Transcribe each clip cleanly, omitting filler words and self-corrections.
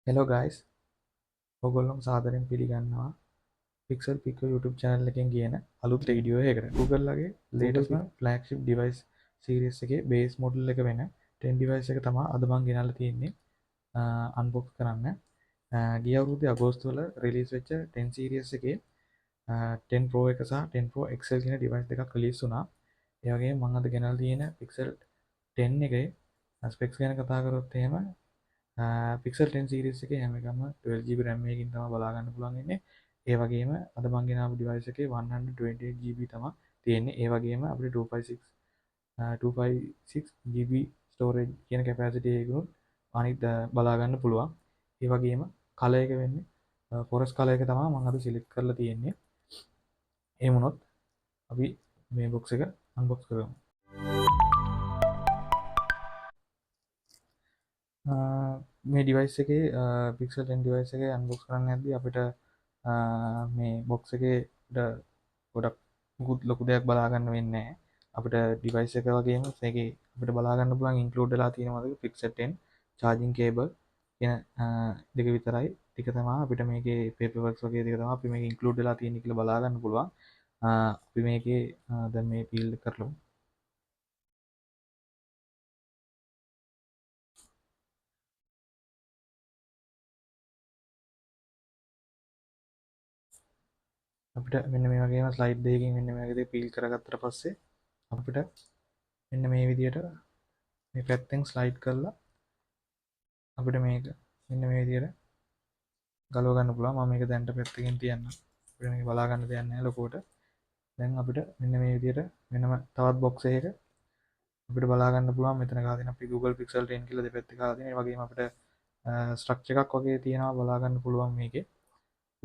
Hello guys, ඔගොල්ලොම සාදරයෙන් පිළිගන්නවා Pixel Pico YouTube channel එකෙන් කියන අලුත් වීඩියෝ එකකට. Google ලගේ latest flagship device series එකේ base model එක වෙන 10 device එක තමයි අද මම ගෙනල්ලා තියෙන්නේ unbox කරන්න. ගිය අවුරුද්දේ අගෝස්තු වල release වෙච්ච 10 series එකේ 10 Pro එක සහ 10 Pro XL කියන device දෙකක් release වුණා. ඒ වගේම මම අද ගෙනල්ලා තියෙන Pixel 10 එකේ specs ගැන කතා කරොත් එහෙම Pixel 10 series එකේ හැම එකම 12GB RAM එකකින් තමයි බලා ගන්න පුළුවන් ඉන්නේ. ඒ වගේම අද මම ගෙනාවු device එකේ 128GB තමයි තියෙන්නේ. ඒ වගේම අපිට 256GB storage කියන capacity එකකුත් අනිත් බලා ගන්න පුළුවන්. ඒ වගේම color එක වෙන්නේ forest color එක තමයි මම අද select කරලා තියෙන්නේ. එහෙම වුණොත් අපි මේ box එක unbox කරමු. මේ ඩිවයිස් එකේ Pixel 10 device එකේ unbox කරන්න යද්දී අපිට මේ box එකේ ගොඩක් මුකුත් ලොකු දෙයක් බලා ගන්න වෙන්නේ නැහැ. අපිට device එක වගේම ඒකේ අපිට බලා ගන්න පුළුවන් include වෙලා තියෙනවද Pixel 10 charging cable කියන දෙක විතරයි. ටික තමයි අපිට මේකේ paperwork වගේ ටික තමයි අපි මේකේ include වෙලා තියෙන්නේ කියලා බලා ගන්න පුළුවන්. අපි මේකේ දැන් මේ peel කරලමු. අපිට මෙන්න මේ වගේම ස්ලයිඩ් දෙකකින් මෙන්න මේ වගේ පීල් කරගත්තට පස්සේ අපිට මෙන්න මේ විදිහට මේ පැත්තෙන් ස්ලයිඩ් කරලා අපිට මේක මෙන්න මේ විදිහට ගලව ගන්න පුළුවන්. මම මේක දැන්ට පැත්තකින් තියන්නම්. අපිට මේක බලා ගන්න දෙයක් නැහැ ලොකුවට. දැන් අපිට මෙන්න මේ විදිහට වෙනම තවත් box එකක අපිට බලා ගන්න පුළුවන්. මෙතන ගහලා තියෙන අපි Google Pixel 10 කියලා දෙපැත්තේ ගහලා තියෙන. ඒ වගේම අපිට ස්ට්‍රක්චර් එකක් වගේ තියෙනවා බලා ගන්න පුළුවන් මේකේ.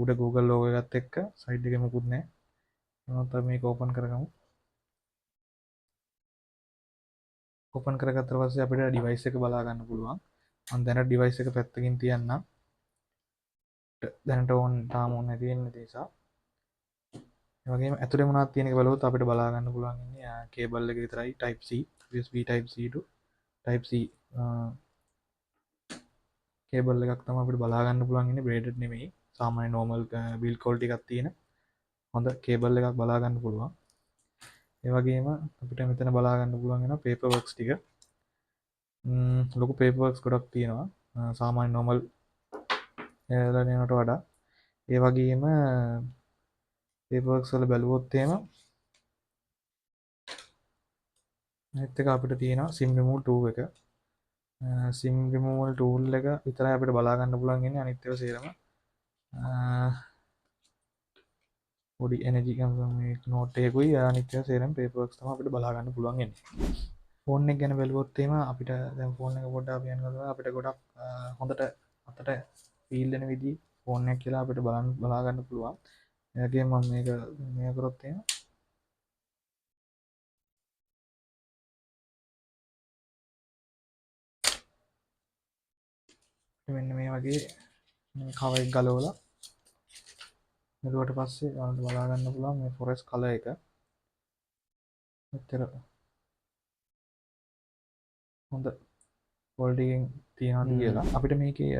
උඩ Google logo එකත් එක්ක සයිඩ් එකේ මොකුත් නැහැ. එහෙනම් අපි මේක ඕපන් කරගමු. ඕපන් කරගත්තට පස්සේ අපිට ඩිවයිස් එක බලා ගන්න පුළුවන්. මම දැනට ඩිවයිස් එක පැත්තකින් තියන්නම්. දැනට ඕන් තාම ඕන් නැති වෙන නිසා. ඒ වගේම ඇතුලේ මොනවද තියෙන එක බලුවොත් අපිට බලා ගන්න පුළුවන් ඉන්නේ කේබල් එක විතරයි type C USB type C to type C cable එකක් තමයි අපිට බලා ගන්න පුළුවන් ඉන්නේ braided නෙමෙයි. සාමාන්‍ය normal build quality එකක් තියෙන හොඳ කේබල් එකක් බලා ගන්න පුළුවන්. ඒ වගේම අපිට මෙතන බලා ගන්න පුළුවන් වෙන paperworks ටික. ලොකු paperworks ගොඩක් තියෙනවා. සාමාන්‍ය normal එයාලට වඩා. ඒ වගේම paperworks වල බැලුවොත් එහෙම අනිත් එක අපිට තියෙනවා sim removal tool එක. sim removal tool එක විතරයි අපිට බලා ගන්න පුළුවන් ඉන්නේ. අනිත් ඒවා සේරම පොඩි energy මේ note එකකුයි අනිත් ඒවා සේරම paperworks තමයි අපිට බලා ගන්න පුළුවන් ඉන්නේ. ෆෝන් එක ගැන බැලුවොත් එහෙම අපිට දැන් ෆෝන් එක පොඩ්ඩක් අපි යනකොට අපිට ගොඩක් හොඳට අතට ෆීල් වෙන විදිහේ ෆෝන් එකක් කියලා අපිට බලා ගන්න පුළුවන්. ඒ වගේම මම මේක කරොත් එහෙම මෙන්න මේ වගේ කවර් එක ගලවලා මෙලුවට පස්සේ ඔයාලට බලා ගන්න පුළුවන් මේ forest color එක. මෙච්චර හොඳ quality එකකින් තියනවාද කියලා. අපිට මේකේ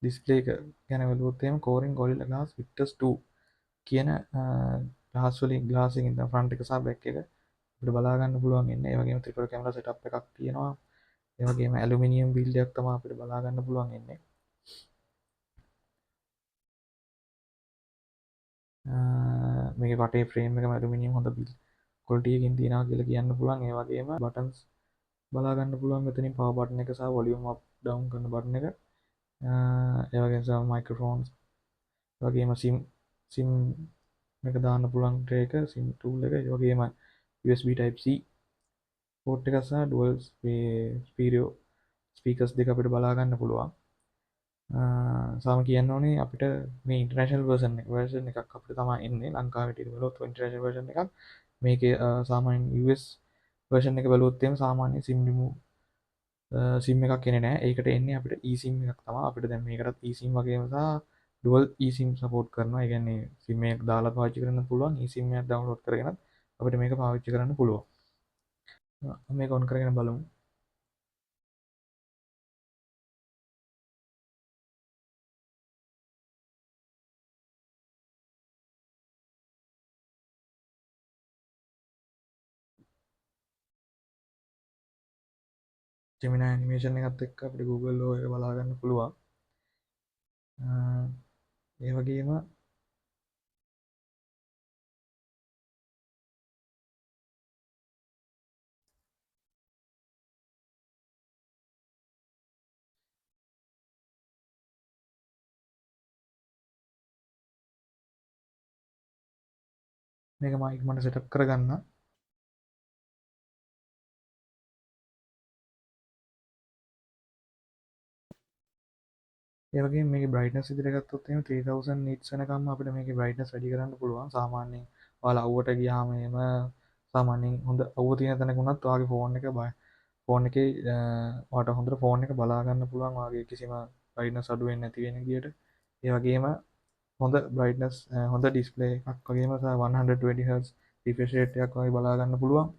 display එක ගැන බැලුවොත් එහෙම Corning Gorilla Glass Victus 2 කියන glass වලින් glass එකකින් තමයි front එක සහ back එක අපිට බලා ගන්න පුළුවන් ඉන්නේ. ඒ වගේම triple camera setup එකක් තියෙනවා. ඒ වගේම ඇලුමිනියම් build එකක් තමයි අපිට බලා ගන්න පුළුවන් ඉන්නේ. මේක කටේ ෆ්‍රේම් එකම ඇලුමිනියම් හොඳ බිල් quality එකකින් තියෙනවා කියලා කියන්න පුළුවන්. ඒ වගේම buttons බලා ගන්න පුළුවන් මෙතනින් power button එක සහ volume up down කරන button එක. ඒ වගේම සහ microphones වගේම sim එක දාන්න පුළුවන් tray එක sim tool එක. ඒ වගේම USB type C port එක සහ dual stereo speakers දෙක අපිට බලා ගන්න පුළුවන්. සාම කියන්න ඕනේ අපිට මේ ඉන්ටර්නේෂනල් version එකක් අපිට තමයි එන්නේ. ලංකාවේ හිටියට බලුවොත් ඉන්ටර්නේෂනල් version එකක්. මේකේ සාමාන්‍ය US version එක බලුවොත් එහෙම සාමාන්‍ය sim එකක් එන්නේ නැහැ. ඒකට එන්නේ අපිට eSIM එකක් තමයි. අපිට දැන් මේකටත් eSIM වගේම සහ dual eSIM support කරනවා. ඒ කියන්නේ sim එකක් දාලා පාවිච්චි කරන්න පුළුවන්. eSIM එකක් download කරගෙනත් අපිට මේක පාවිච්චි කරන්න පුළුවන්. මේක on කරගෙන බලමු. Gemini ඇනිමේෂන් එකත් එක්ක අපිට Google ලෝ එක බලා ගන්න පුළුවන්. ඒ වගේම මේක මම ඉක්මනට සෙටප් කරගන්න. ඒ වගේම මේකේ බ්‍රයිට්නස් විදිහට ගත්තොත් එහෙම 3000 nits වෙනකම්ම අපිට මේකේ බ්‍රයිට්නස් වැඩි කරන්න පුළුවන්. සාමාන්‍යයෙන් ඔයාලා අවුවට ගියාම එහෙම සාමාන්‍යයෙන් හොඳ අවුව තියෙන තැනක වුණත් ඔයාගේ ෆෝන් එකේ ඔයාලට හොඳට ෆෝන් එක බලා ගන්න පුළුවන්. ඔයාගේ කිසිම බ්‍රයිට්නස් අඩු වෙන්නේ නැති වෙන විදිහට. ඒ වගේම හොඳ බ්‍රයිට්නස් හොඳ ඩිස්ප්ලේ එකක් වගේම 120 Hz රිෆ්‍රෙෂ් රේට් එකක් වගේ බලා ගන්න පුළුවන්.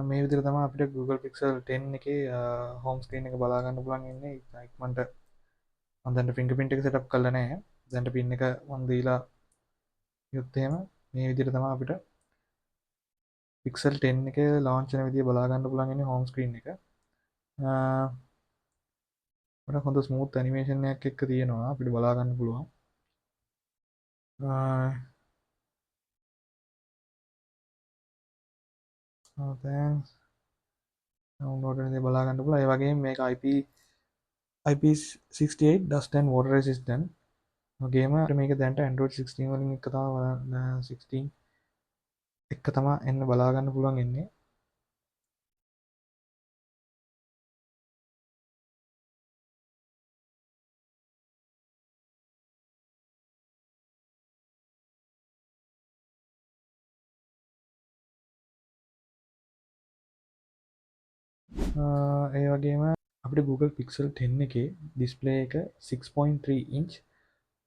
මේ විදිහට තමයි අපිට Google Pixel 10 එකේ හෝම් ස්ක්‍රීන් එක බලා ගන්න පුළුවන් ඉන්නේ. ඉක්මනට මම දැන් ෆින්ගර්ප්‍රින්ට් එක සෙටප් කරලා නැහැ. දැන් පින් එක මම දීලා යුත් එහෙම මේ විදිහට තමයි අපිට Pixel 10 එක launch වෙන විදිය බලා ගන්න පුළුවන් ඉන්නේ හෝම් ස්ක්‍රීන් එක. වඩා හොඳ ස්මූත් ඇනිමේෂන් එකක් එක්ක තියෙනවා අපිට බලා ගන්න පුළුවන්. තෑන්ක්ස්. ඩවුන්ලෝඩ් වෙන දේ බලා ගන්න පුළුවන්. ඒ වගේම මේක IP68 dust and water resistant. වගේම මේක දැන්ට Android 16 වලින් එක තමයි 16 එක තමයි එන්න බලා ගන්න පුළුවන් ඉන්නේ. ඒ වගේම අපිට Google Pixel 10 එකේ ඩිස්ප්ලේ එක 6.3 inch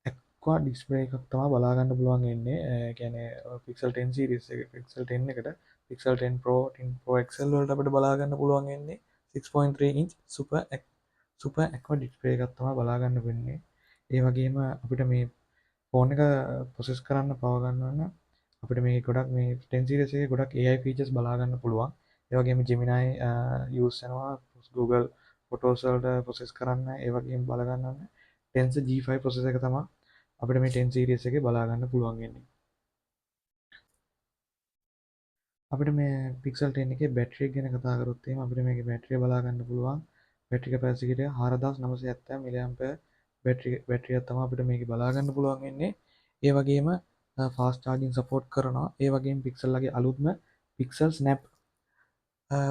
ඇක්වා ඩිස්ප්ලේ එකක් තමයි බලා ගන්න පුළුවන් ඉන්නේ. ඒ කියන්නේ Pixel 10 series එක Pixel 10 එකට Pixel 10 Pro 10 Pro XL වලට අපිට බලා ගන්න පුළුවන් ඉන්නේ 6.3 inch super aqua ඩිස්ප්ලේ එකක් තමයි බලා ගන්න වෙන්නේ. ඒ වගේම අපිට මේ ෆෝන් එක ප්‍රොසෙස් කරන්න පව ගන්නවන්න අපිට මේ ගොඩක් මේ 10 series එකේ ගොඩක් AI features බලා ගන්න පුළුවන්. ඒ වගේම Gemini use වෙනවා Google Photos වලට ප්‍රොසෙස් කරන්න. ඒ වගේම බලා ගන්න Tensor G5 processor එක තමයි අපිට මේ 10 series එකේ බලා ගන්න පුළුවන් වෙන්නේ. අපිට මේ Pixel 10 එකේ බැටරි එක ගැන කතා කරොත් එහෙනම් අපිට මේකේ බැටරිය බලා ගන්න පුළුවන්. බැටරි කැපැසිටි එක 4970 mAh බැටරියක් තමයි අපිට මේකේ බලා ගන්න පුළුවන් වෙන්නේ. ඒ වගේම ෆාස්ට් චාර්ජින් සපෝට් කරනවා. ඒ වගේම Pixel ලගේ අලුත්ම Pixel Snap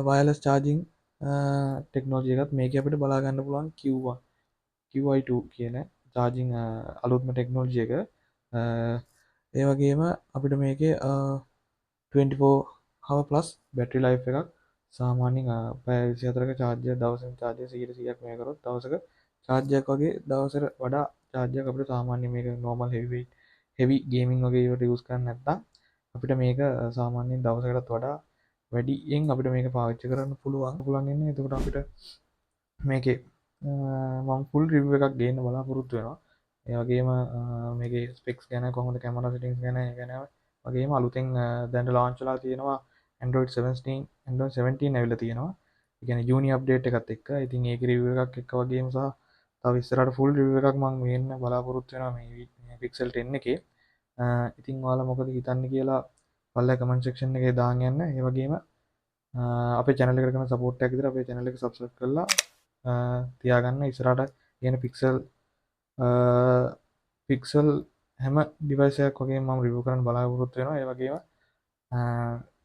wireless charging technology එකත් මේකේ අපිට බලා ගන්න පුළුවන් QI2 කියන චාර්ජින් අලුත්ම ටෙක්නෝලොජි එක. ඒ වගේම අපිට මේකේ 24 plus බැටරි ලයිෆ් එකක් සාමාන්‍යයෙන් පැය 24ක චාර්ජර් දවසෙන් චාර්ජර් 100%ක් මේ කරොත් දවසක චාර්ජරයක් වගේ දවසට වඩා චාර්ජරයක් අපිට සාමාන්‍යයෙන් මේක normal heavy gaming වගේ ඒවට යූස් කරන්න නැත්නම් අපිට මේක සාමාන්‍යයෙන් දවසකටත් වඩා වැඩියෙන් අපිට මේක පාවිච්චි කරන්න පුළුවන් ඉන්නේ. එතකොට අපිට මේකේ මම ෆුල් රිවිව් එකක් ගේන්න බලාපොරොත්තු වෙනවා. ඒ වගේම මේකේ ස්පෙක්ස් ගැන කොහොමද කැමරා සෙටින්ග්ස් ගැන ඒ ගැන වගේම අලුතෙන් දැන්ට launch වෙලා තියෙනවා Android 17 ඇවිල්ලා තියෙනවා. ඒ කියන්නේ ජූනි අප්ඩේට් එකත් එක්ක. ඉතින් ඒක රිවිව් එකක් එක්ක වගේම සහ තව ඉස්සරහට ෆුල් රිවිව් එකක් මම ගේන්න බලාපොරොත්තු වෙනවා මේ Pixel 10 එකේ. ඉතින් ඔයාලා මොකද හිතන්නේ කියලා පල්ලෙහා කමෙන්ට් සෙක්ෂන් එකේ දාන්න යන්න. ඒ වගේම අපේ channel එකට කරන support එකක් විදිහට අපේ channel එක subscribe කරලා තියාගන්න. ඉස්සරහට කියන පික්සල් හැම ඩිවයිස් එකක් වගේ මම රිවිව් කරන්න බලාපොරොත්තු වෙනවා. ඒ වගේම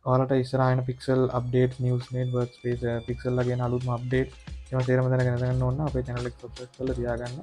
ඔයාලට ඉස්සරහින් pixel update news net work space pixel ලා ගැන අලුත්ම අප්ඩේට් ඒවා තේරම දැනගෙන ගන්න ඕන අපේ channel එක subscribe කරලා තියාගන්න.